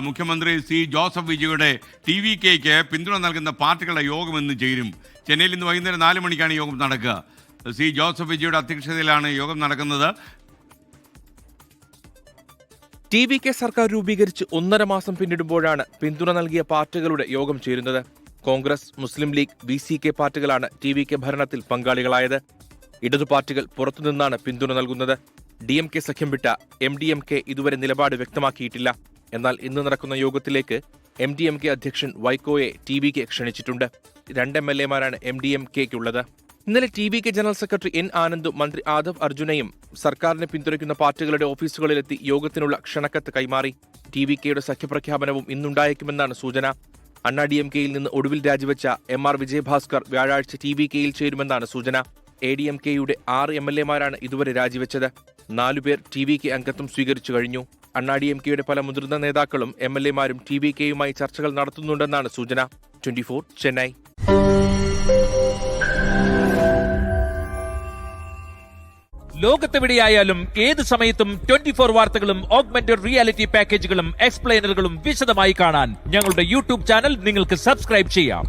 മുഖ്യമന്ത്രി C Joseph വിജയുടെ TVKക്ക് പിന്തുണ നൽകുന്ന പാർട്ടികളുടെ യോഗം ഇന്ന് ചേരും. ചെന്നൈയിൽ ഇന്ന് വൈകുന്നേരം 4 മണിക്കാണ് യോഗം നടക്കുക. സി ജോസഫ് വിജയുടെ അധ്യക്ഷതയിലാണ് യോഗം നടക്കുന്നത്. TVK സർക്കാർ രൂപീകരിച്ച് 1.5 മാസം പിന്നിടുമ്പോഴാണ് പിന്തുണ നൽകിയ പാർട്ടികളുടെ യോഗം ചേരുന്നത്. കോൺഗ്രസ്, മുസ്ലിം ലീഗ്, VCK പാർട്ടികളാണ് TVK ഭരണത്തിൽ പങ്കാളികളായത്. ഇടതു പാർട്ടികൾ പുറത്തുനിന്നാണ് പിന്തുണ നൽകുന്നത്. DMK സഖ്യം വിട്ട MDMK ഇതുവരെ നിലപാട് വ്യക്തമാക്കിയിട്ടില്ല. എന്നാൽ ഇന്ന് നടക്കുന്ന യോഗത്തിലേക്ക് MDMK അധ്യക്ഷൻ വൈക്കോയെ TVK ക്ഷണിച്ചിട്ടുണ്ട്. 2 MLA-മാരാണ് MDMKയ്ക്കുള്ളത്. ഇന്നലെ TVK ജനറൽ സെക്രട്ടറി N. ആനന്ദും മന്ത്രി ആദവ് അർജുനയും സർക്കാരിനെ പിന്തുണയ്ക്കുന്ന പാർട്ടികളുടെ ഓഫീസുകളിലെത്തി യോഗത്തിനുള്ള ക്ഷണക്കത്ത് കൈമാറി. TVKയുടെ സഖ്യപ്രഖ്യാപനവും ഇന്നുണ്ടായേക്കുമെന്നാണ് സൂചന. അണ്ണാ DMKയിൽ നിന്ന് ഒടുവിൽ രാജിവെച്ച MR വിജയഭാസ്കർ വ്യാഴാഴ്ച TVKയിൽ ചേരുമെന്നാണ് സൂചന. ADMKയുടെ 6 MLA-മാരാണ് ഇതുവരെ രാജിവെച്ചത്. 4 പേർ TVK അംഗത്വം സ്വീകരിച്ചു കഴിഞ്ഞു. അണ്ണാ DMKയുടെ പല മുതിർന്ന നേതാക്കളും MLA-മാരും TVKയുമായി ചർച്ചകൾ നടത്തുന്നുണ്ടെന്നാണ് സൂചന. 24 ചെന്നൈ. ലോകത്തെവിടെയായാലും ഏത് സമയത്തും 24 വാർത്തകളും ഓഗ്മെന്റഡ് റിയാലിറ്റി പാക്കേജുകളും എക്സ്പ്ലെയിനറുകളും വിശദമായി കാണാൻ ഞങ്ങളുടെ YouTube ചാനൽ നിങ്ങൾക്ക് സബ്സ്ക്രൈബ് ചെയ്യാം.